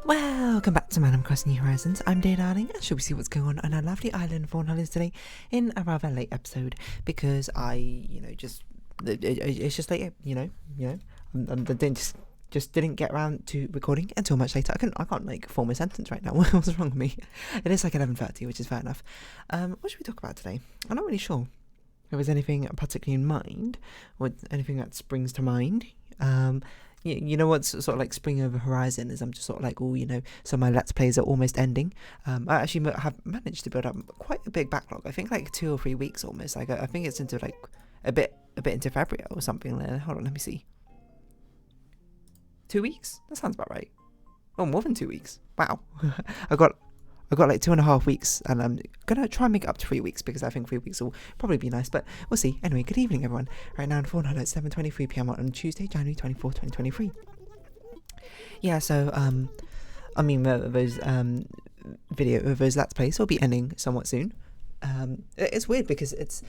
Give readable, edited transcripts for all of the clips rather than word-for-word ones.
Welcome back to Animal Crossing New Horizons. I'm Day Darling, and shall we see what's going on our lovely island of Fawnhallow today in a rather late episode because it's just late, I just didn't get around to recording until much later. I can't like form a sentence right now. What's wrong with me? It is like 11:30, which is fair enough. What should we talk about today? I'm not really sure if there's anything particularly in mind or anything that springs to mind. You know what's sort of like spring over horizon is I'm just sort of like, so my Let's Plays are almost ending. I actually have managed to build up quite a big backlog. I think like 2 or 3 weeks almost. Like I think it's into like a bit into February or something. Hold on, let me see. 2 weeks? That sounds about right. Oh, more than 2 weeks. Wow. I got like 2.5 weeks, and I'm gonna try and make it up to 3 weeks because I think 3 weeks will probably be nice, but we'll see. Anyway, good evening everyone. Right now in Fawnhallow, it's 7:23 p.m. on Tuesday, January 24th, 2023. Yeah, so those Let's Plays will be ending somewhat soon. It's weird because it's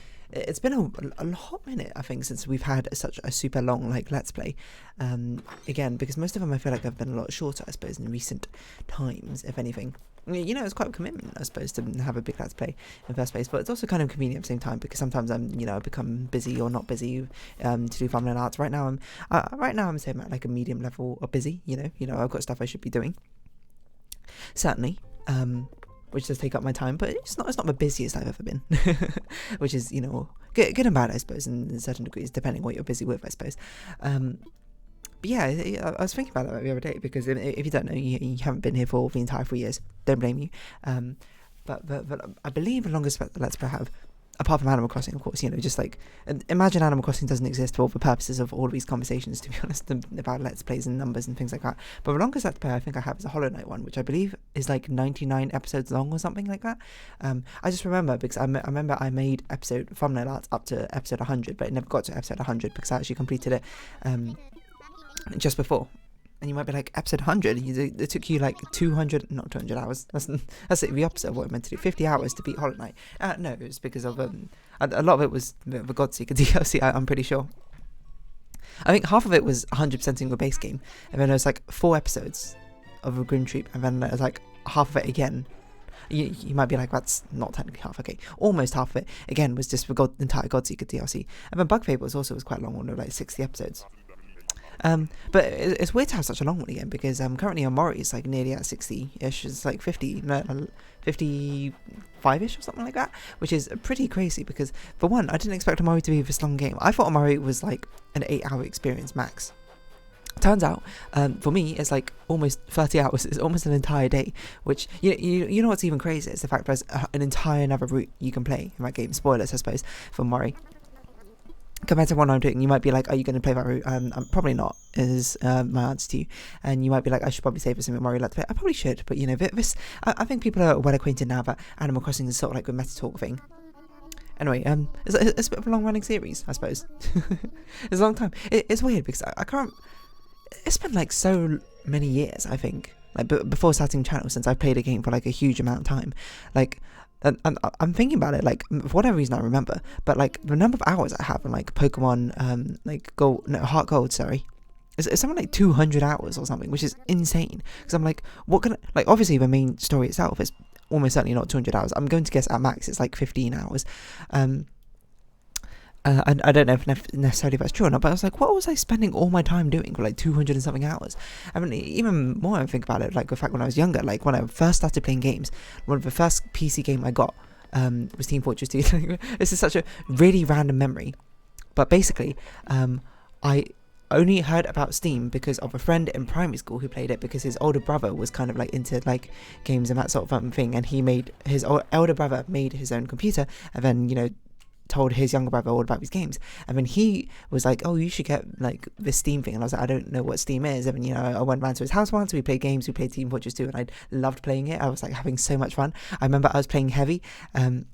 been a hot minute, I think, since we've had such a super long like Let's Play. Again, because most of them I feel like have been a lot shorter, I suppose, in recent times, if anything. It's quite a commitment, I suppose, to have a big Let's Play in the first place, but it's also kind of convenient at the same time because sometimes I become busy or not busy to do thumbnail arts. Right now I'm saying at like a medium level of busy. I've got stuff I should be doing. Certainly, which does take up my time, but it's not the busiest I've ever been, which is good and bad, I suppose, in certain degrees, depending what you're busy with, I suppose. But yeah, I was thinking about that the other day because if you don't know, you haven't been here for the entire 3 years. Don't blame you. But I believe the longest Let's Play I have, apart from Animal Crossing, of course, just like imagine Animal Crossing doesn't exist for all the purposes of all of these conversations, to be honest, about Let's Plays and numbers and things like that. But the longest Let's Play I think I have is a Hollow Knight one, which I believe is like 99 episodes long or something like that. I just remember because I remember I made thumbnail art up to episode 100, but it never got to episode 100 because I actually completed it just before. And you might be like, episode 100, it took you like not 200 hours. That's the opposite of what I meant to do. 50 hours to beat Hollow Knight. No, it was because of a lot of it was the Godseeker DLC. I'm pretty sure. I think half of it was 100%ing the base game, and then there was like 4 episodes of a Grim Troop, and then there was like half of it again. You might be like, that's not technically half. Okay, almost half of it again was just the entire Godseeker DLC, and then Bug Fables also was quite long one, like 60 episodes. But it's weird to have such a long one again because currently on Mori is like nearly at 60-ish. It's like 55-ish or something like that, which is pretty crazy because for one, I didn't expect a Mori to be this long game. I thought a Mori was like an 8-hour experience max. Turns out, for me, it's like almost 30 hours. It's almost an entire day, which, you know what's even crazier is the fact there's an entire another route you can play in that game. Spoilers, I suppose, for Mori. Compared to what I'm doing, you might be like, are you going to play that route? I'm probably not, is my answer to you. And you might be like, I should probably save this in Mario Let's Play. I probably should, but I think people are well acquainted now that Animal Crossing is sort of like a meta talk thing. Anyway, it's a bit of a long running series, I suppose. It's a long time. It's weird because I can't. It's been like so many years, I think, like before starting the channel, since I've played a game for like a huge amount of time, like. And I'm thinking about it, like, for whatever reason I remember, but, like, the number of hours I have on, like, Pokemon, Heart Gold, sorry, it's something like 200 hours or something, which is insane, because I'm like, obviously the main story itself is almost certainly not 200 hours, I'm going to guess at max it's, like, 15 hours, I don't know if necessarily that's true or not, but I was like, what was I spending all my time doing for like 200 and something hours? I mean, even more I think about it, like the fact when I was younger, like when I first started playing games, one of the first PC game I got was Team Fortress 2. This is such a really random memory, but basically, I only heard about Steam because of a friend in primary school who played it because his older brother was kind of like into like games and that sort of thing, and his elder brother made his own computer, and then told his younger brother all about these games, and then he was like, oh, you should get like this Steam thing, and I was like, I don't know what Steam is, and then I went round to his house once, we played games, we played Team Fortress 2, and I loved playing it. I was like having so much fun. I remember I was playing heavy, and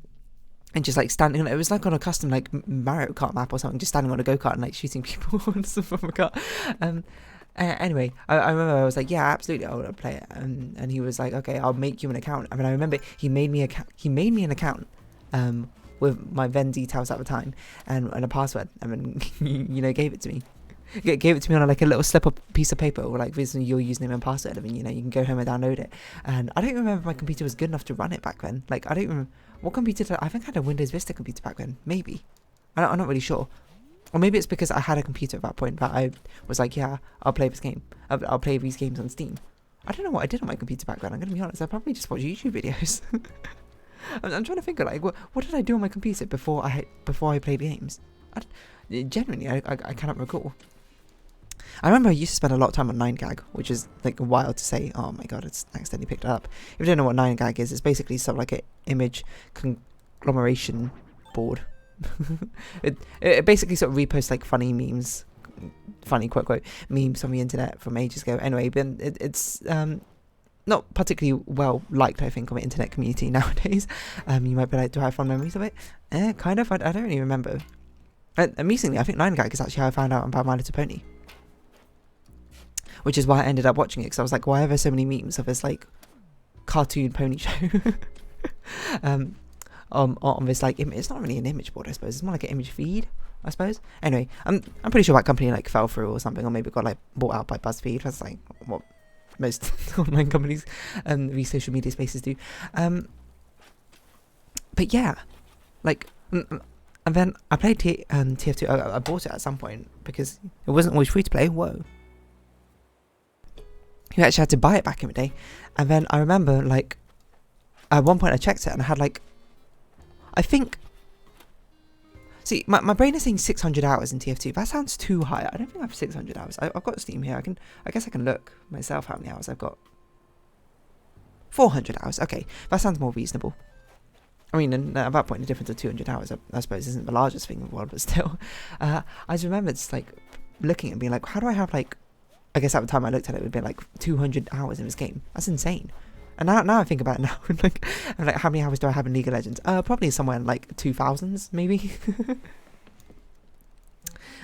just like standing on it was like on a custom like Mario Kart map or something, just standing on a go-kart and like shooting people from a car. Anyway, I remember I was like, yeah, absolutely, I want to play it, and he was like, okay, I'll make you an account. I mean, I remember he made me an account with my then details at the time and a password, and then gave it to me. gave it to me on like a little slip of piece of paper with like this your username and password, and you know you can go home and download it. And I don't remember if my computer was good enough to run it back then. Like I don't remember what computer I think I had a Windows Vista computer back then. Maybe I'm not really sure. Or maybe it's because I had a computer at that point that I was like, yeah, I'll play this game. I'll play these games on Steam. I don't know what I did on my computer back then. I'm gonna be honest. I probably just watched YouTube videos. I'm trying to think of like what did I do on my computer before I played games. Genuinely, I cannot recall. I remember I used to spend a lot of time on 9gag, which is like wild to say. Oh my god, it's accidentally picked it up. If you don't know what 9gag is, it's basically sort of like an image conglomeration board. it basically sort of reposts like funny memes, funny quote memes on the internet from ages ago. Anyway, but it's not particularly well liked, I think, on the internet community nowadays. You might be like, do I have fond memories of it? Kind of. I don't really remember. Amusingly, I think 9gag is actually how I found out about My Little Pony, which is why I ended up watching it, because I was like, why are there so many memes of this like cartoon pony show? On this like it's not really an image board, I suppose. It's more like an image feed, I suppose. Anyway, I'm pretty sure that company like fell through or something, or maybe got like bought out by BuzzFeed. That's like what most online companies and these social media spaces do. But yeah, like, and then I played TF2. I bought it at some point because it wasn't always free to play. Whoa. You actually had to buy it back in the day. And then I remember like at one point I checked it and I had like, I think, see, my brain is saying 600 hours in TF2. That sounds too high. I don't think I have 600 hours. I've got Steam here. I guess I can look myself how many hours I've got. 400 hours. Okay, that sounds more reasonable. I mean, at that point, the difference of 200 hours, I suppose, isn't the largest thing in the world, but still. I just remember just like looking and being like, how do I have like, I guess at the time I looked at it, it would be like 200 hours in this game. That's insane. And now I think about it now, like, I'm like, how many hours do I have in League of Legends? Probably somewhere in like 2000s, maybe.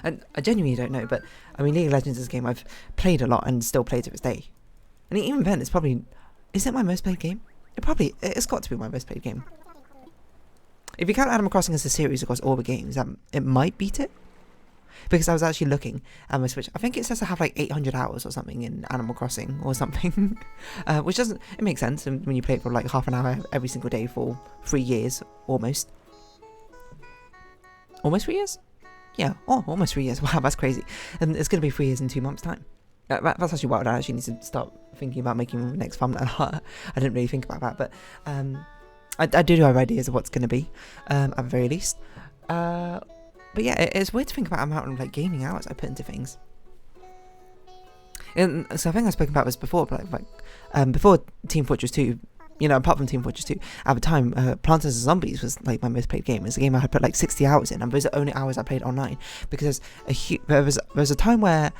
And I genuinely don't know, but I mean, League of Legends is a game I've played a lot and still play to this day. And even then, it's probably, is it my most played game? It's got to be my most played game. If you count Animal Crossing as a series across all the games, it might beat it. Because I was actually looking at my Switch. I think it says I have like 800 hours or something in Animal Crossing or something. Which doesn't, it makes sense when you play it for like half an hour every single day for 3 years, almost. Almost 3 years? Yeah, almost 3 years. Wow, that's crazy. And it's going to be 3 years in 2 months' time. That's actually wild. I actually need to start thinking about making the next thumbnail. I didn't really think about that, but I do have ideas of what's going to be, at the very least. But yeah, it's weird to think about the amount of like gaming hours I put into things. And so I think I've spoken about this before, but like before Team Fortress 2, you know, apart from Team Fortress 2, at the time, Plants vs Zombies was like my most played game. It's a game I had put like 60 hours in, and those are the only hours I played online, because there was a time where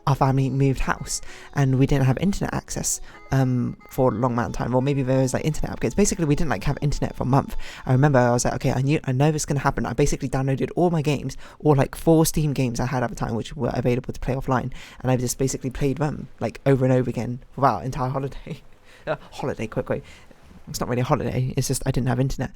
our family moved house and we didn't have internet access for a long amount of time, or maybe there was like internet upgrades. Basically, we didn't like have internet for a month. I remember I was like, okay, I know this is gonna happen. I basically downloaded all my games, or like 4 Steam games I had at the time, which were available to play offline, and I just basically played them like over and over again for that entire holiday. Quick. It's not really a holiday. It's just I didn't have internet.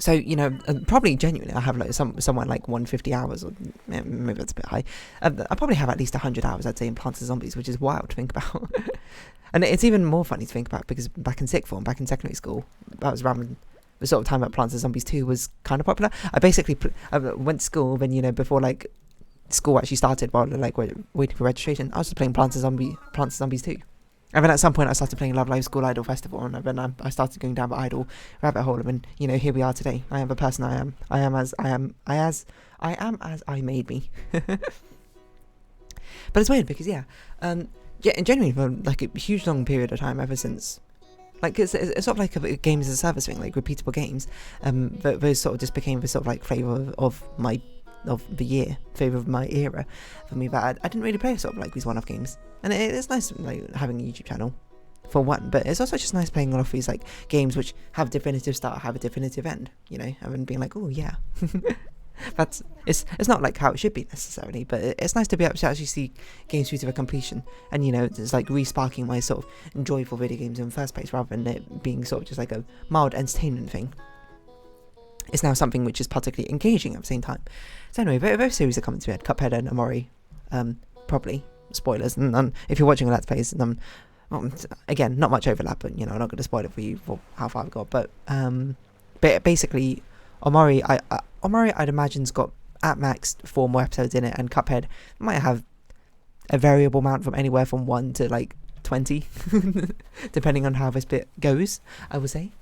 So, you know, probably genuinely I have like somewhere like 150 hours, or maybe that's a bit high. I probably have at least 100 hours, I'd say, in Plants vs Zombies, which is wild to think about. And it's even more funny to think about because back in sixth form, back in secondary school, that was around the sort of time that Plants vs Zombies 2 was kind of popular. I basically I went to school, then, you know, before like school actually started, while like waiting for registration, I was just playing Plants vs Zombies 2. And then at some point I started playing Love Live School Idol Festival, and then I started going down the idol rabbit hole, and you know, here we are today. I am the person I am. I am as I made me. But it's weird because yeah, and genuinely for like a huge long period of time, ever since, like it's sort of like a games as a service thing, like repeatable games. Those sort of just became the sort of like flavour of the year, favour of my era for me. But I didn't really play sort of like these one-off games, and it's nice like having a YouTube channel for one, but it's also just nice playing all of these like games which have a definitive start, have a definitive end, you know, and being like, oh yeah. it's not like how it should be necessarily, but it's nice to be able to actually see games through to their completion, and you know, it's like re-sparking my sort of joy for video games in the first place, rather than it being sort of just like a mild entertainment thing. is now something which is particularly engaging at the same time. So anyway, both series are coming to an end. Cuphead and Omori, probably spoilers. And if you're watching a Let's Plays, again, not much overlap, but I'm not going to spoil it for you for how far I've got. But basically, Omori, I'd imagine's got at max 4 more episodes in it, and Cuphead might have a variable amount from anywhere from 1 to like 20, depending on how this bit goes, I would say.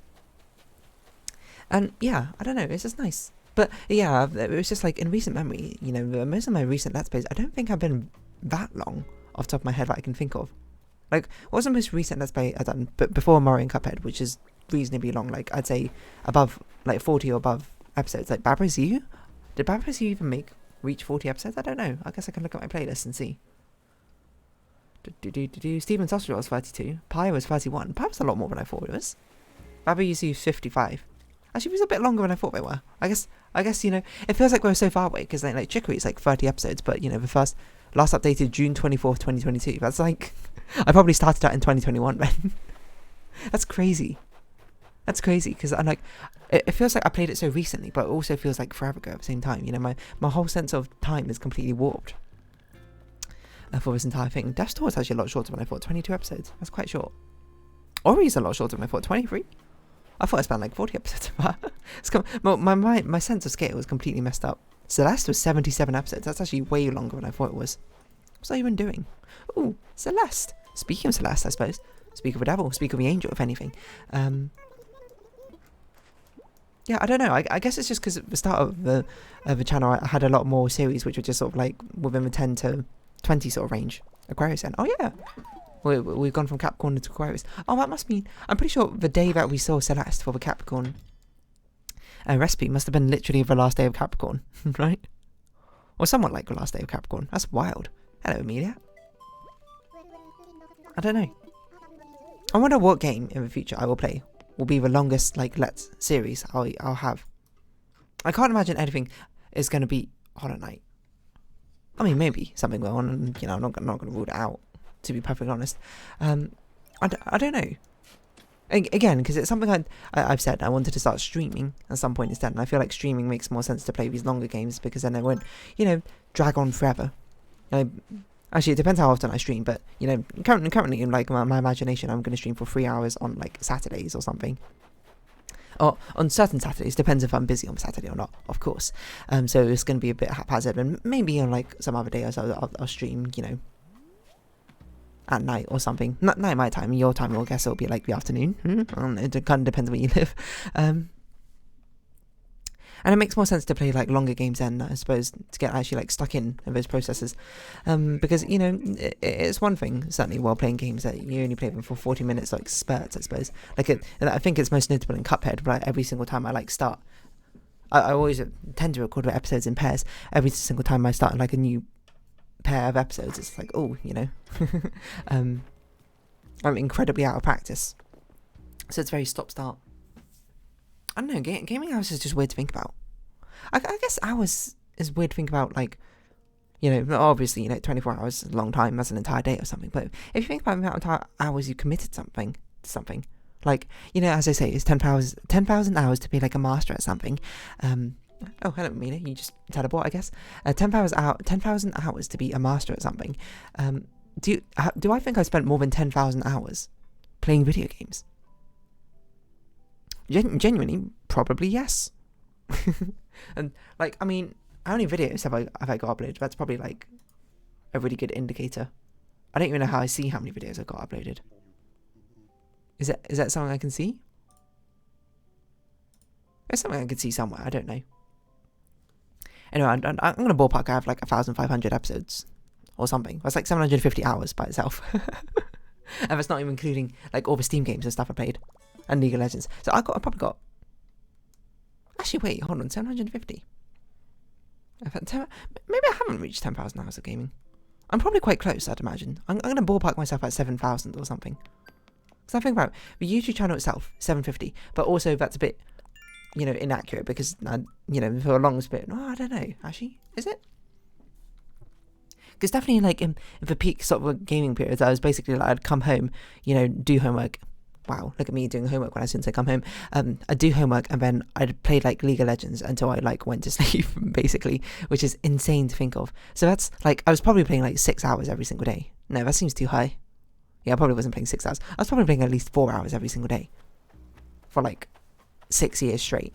And yeah, I don't know, it's just nice. But yeah, it was just like in recent memory, most of my recent Let's Plays, I don't think I've been that long off the top of my head that I can think of. Like, what was the most recent Let's Play I've done? But before Mario and Cuphead, which is reasonably long, like I'd say above like 40 or above episodes. Like Babra's You? Did Babra's You even reach 40 episodes? I don't know. I guess I can look at my playlist and see. Steven Sausage was 32. Pi was 31. Pi was a lot more than I thought it was. Babra's You 55. Actually, it was a bit longer than I thought they were. I guess it feels like we were so far away, because like Chicory is like 30 episodes, but the last updated June 24th, 2022. That's like, I probably started that in 2021, man. That's crazy. That's crazy, because I'm like, it feels like I played it so recently, but it also feels like forever ago at the same time. My whole sense of time is completely warped for this entire thing. Death's Door is actually a lot shorter than I thought. 22 episodes. That's quite short. Ori is a lot shorter than I thought. 23. I thought I spent like 40 episodes. My sense of scale was completely messed up. Celeste was 77 episodes. That's actually way longer than I thought it was. What's I even doing? Ooh, Celeste. Speaking of Celeste, I suppose. Speak of a devil. Speak of the angel, if anything. Yeah, I don't know. I guess it's just because at the start of the channel, I had a lot more series which were just sort of like within the 10 to 20 sort of range. Aquarius then. Oh yeah. We've gone from Capricorn to Aquarius. Oh, that must mean... I'm pretty sure the day that we saw Celeste for the Capricorn recipe must have been literally the last day of Capricorn, right? Or somewhat like the last day of Capricorn. That's wild. Hello, Amelia. I don't know. I wonder what game in the future I will play will be the longest, like, Let's series I'll have. I can't imagine anything is going to be Hollow Knight. I mean, maybe something will, and, I'm not going to rule it out, to be perfectly honest. I don't know. Again, because it's something I've said I wanted to start streaming at some point instead, and I feel like streaming makes more sense to play these longer games, because then they won't, drag on forever. Actually, it depends how often I stream, but, currently in, like, my imagination, I'm going to stream for 3 hours on, like, Saturdays or something. Or on certain Saturdays, depends if I'm busy on Saturday or not, of course. So it's going to be a bit haphazard, and maybe on, like, some other days I'll stream, at night or something. Not night my time, your time, I guess it'll be like the afternoon. It kind of depends where you live. And it makes more sense to play like longer games then, I suppose, to get actually like stuck in those processes. Because, it's one thing, certainly, while playing games that you only play them for 40 minutes, like spurts, I suppose. Like, I think it's most notable in Cuphead, but every single time I like start, I always tend to record the episodes in pairs. Every single time I start like a new pair of episodes, it's like, oh, I'm incredibly out of practice, so it's very stop-start. I don't know, gaming hours is just weird to think about. I guess hours is weird to think about, like, obviously, 24 hours is a long time, that's an entire day or something, but if you think about the amount of hours you committed to something, like, as I say, it's 10,000 hours to be like a master at something. Oh, hello, Mina. You just teleport, I guess. 10,000 hours to be a master at something. Do I think I spent more than 10,000 hours playing video games? Genuinely, probably yes. And like, I mean, how many videos have I got uploaded? That's probably like a really good indicator. I don't even know how I see how many videos I've got uploaded. Is that something I can see? It's something I can see somewhere. I don't know. Anyway, I'm going to ballpark I have like 1,500 episodes or something. That's like 750 hours by itself. And that's not even including like all the Steam games and stuff I played. And League of Legends. So I probably got... Actually, wait, hold on. 750? Maybe I haven't reached 10,000 hours of gaming. I'm probably quite close, I'd imagine. I'm going to ballpark myself at 7,000 or something. Because I think about the YouTube channel itself, 750. But also that's a bit... inaccurate, because, for a long bit, I don't know, actually, is it? Because definitely, like, in the peak sort of gaming periods, I was basically, like, I'd come home, do homework, wow, look at me doing homework when as soon as I come home. I'd do homework and then I'd play like League of Legends until I like went to sleep, basically, which is insane to think of. So that's like, I was probably playing like 6 hours every single day. No, that seems too high. Yeah, I probably wasn't playing 6 hours. I was probably playing at least 4 hours every single day for like 6 years straight.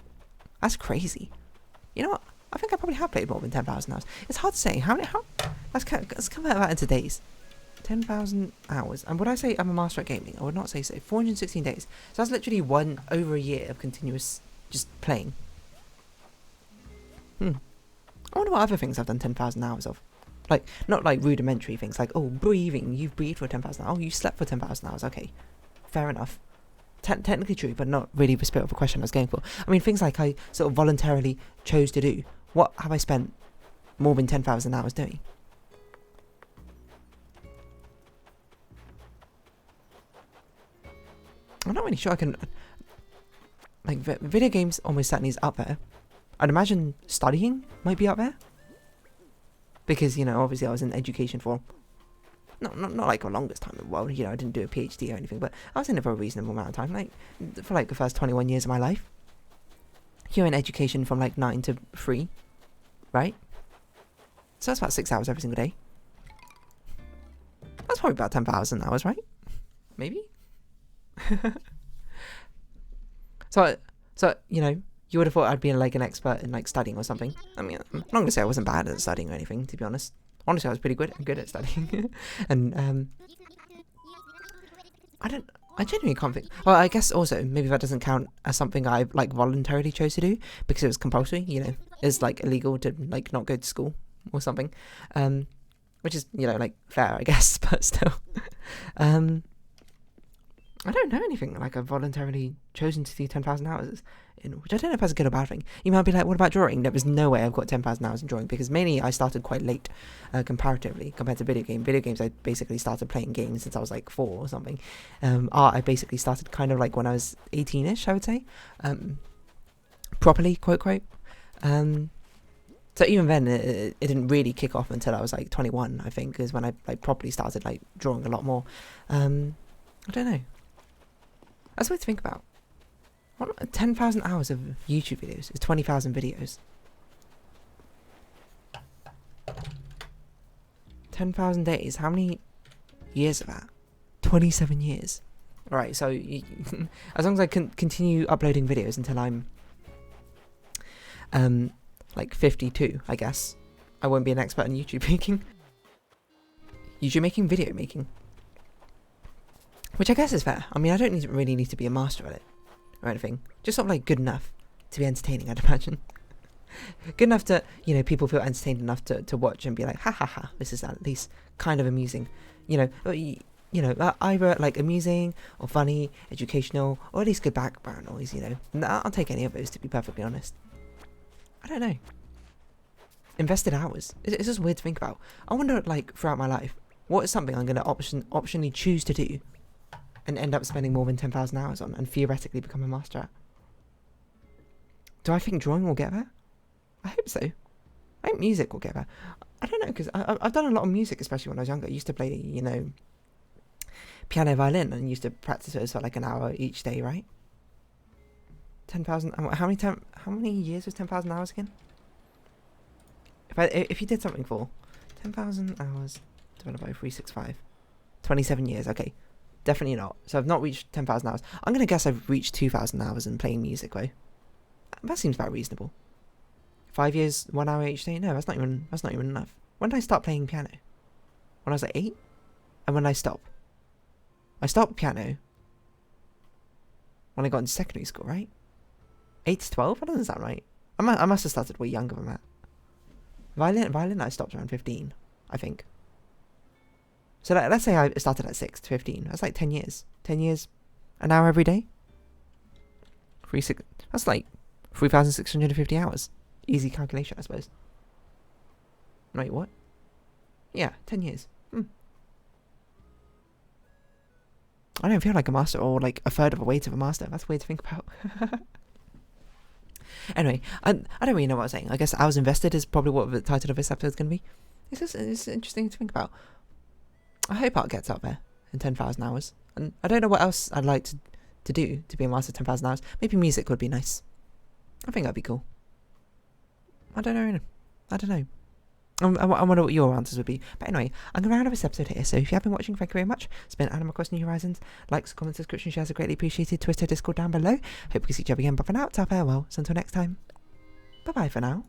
That's crazy. You know what? I think I probably have played more than 10,000 hours. It's hard to say. Let's convert that into days. 10,000 hours. And would I say I'm a master at gaming? I would not say so. 416 days. So that's literally over a year of continuous just playing. I wonder what other things I've done 10,000 hours of. Like, not like rudimentary things, like, oh, breathing. You've breathed for 10,000 hours. Oh, you slept for 10,000 hours. Okay. Fair enough. Technically true, but not really the spirit of the question I was going for. I mean, things like I sort of voluntarily chose to do. What have I spent more than 10,000 hours doing? I'm not really sure I can... Like, video games almost certainly is up there. I'd imagine studying might be up there. Because, you know, obviously I was in education for... Not like the longest time in the world, you know, I didn't do a PhD or anything, but I was in it for a reasonable amount of time, like, for like the first 21 years of my life. You're in education from like 9 to 3, right? So that's about 6 hours every single day. That's probably about 10,000 hours, right? Maybe? So, you know, you would have thought I'd be like an expert in like studying or something. I mean, I'm not gonna say I wasn't bad at studying or anything, to be honest. Honestly, I was pretty good at studying. And I genuinely can't think. Well, I guess also maybe that doesn't count as something I like voluntarily chose to do because it was compulsory. You know, it's like illegal to like not go to school or something, which is, you know, like fair, I guess, but still. I don't know anything like I've voluntarily chosen to do 10,000 hours in, which I don't know if that's a good or bad thing. You might be like, what about drawing? There was no way I've got 10,000 hours in drawing because mainly I started quite late comparatively compared to video games. Video games, I basically started playing games since I was like 4 or something. Art, I basically started kind of like when I was 18-ish, I would say. Properly, quote. So even then, it didn't really kick off until I was like 21, I think, is when I like properly started like drawing a lot more. I don't know. That's weird to think about. 10,000 hours of YouTube videos is 20,000 videos. 10,000 days. How many years of that? 27 years. Alright, so as long as I can continue uploading videos until I'm like 52, I guess, I won't be an expert in YouTube making. Video making. Which I guess is fair. I mean, I don't really need to be a master at it or anything. Just sort of like good enough to be entertaining, I'd imagine. Good enough to, you know, people feel entertained enough to watch and be like, ha ha ha, this is at least kind of amusing. You know, either like amusing or funny, educational, or at least good background noise, you know. And I'll take any of those, to be perfectly honest. I don't know. Invested hours. It's just weird to think about. I wonder, like, throughout my life, what is something I'm going to optionally choose to do and end up spending more than 10,000 hours on and theoretically become a master at? Do I think drawing will get there? I hope so. I think music will get there. I don't know, because I've done a lot of music, especially when I was younger. I used to play, you know, piano, violin, and used to practice those for like an hour each day, right? 10,000. How many years was 10,000 hours again? If you did something for 10,000 hours divided by 365, 27 years. Okay, definitely not. So I've not reached 10,000 hours. I'm gonna guess I've reached 2,000 hours in playing music, though. That seems about reasonable. 5 years, 1 hour each day. No, that's not even enough. When did I start playing piano? When I was like 8, and when did I stop? I stopped piano when I got into secondary school, right? 8 to 12? I don't know if that's right. I must have started way younger than that. Violin I stopped around 15, I think. So let's say I started at 6 to 15. That's like 10 years. 10 years, an hour every day? That's like 3,650 hours. Easy calculation, I suppose. Wait, what? Yeah, 10 years. I don't feel like a master, or like a third of a weight of a master. That's weird to think about. Anyway, I don't really know what I was saying. I guess hours invested is probably what the title of this episode is going to be. It's interesting to think about. I hope art gets up there in 10,000 hours. And I don't know what else I'd like to to do to be a master 10,000 hours. Maybe music would be nice. I think that'd be cool. I don't know. I wonder what your answers would be. But anyway, I'm going to round up this episode here. So if you have been watching, thank you very much. It's been Animal Crossing New Horizons. Likes, comments, subscription, shares are greatly appreciated. Twitter, Discord down below. Hope we can see each other again. But for now, it's our farewell. So until next time, bye-bye for now.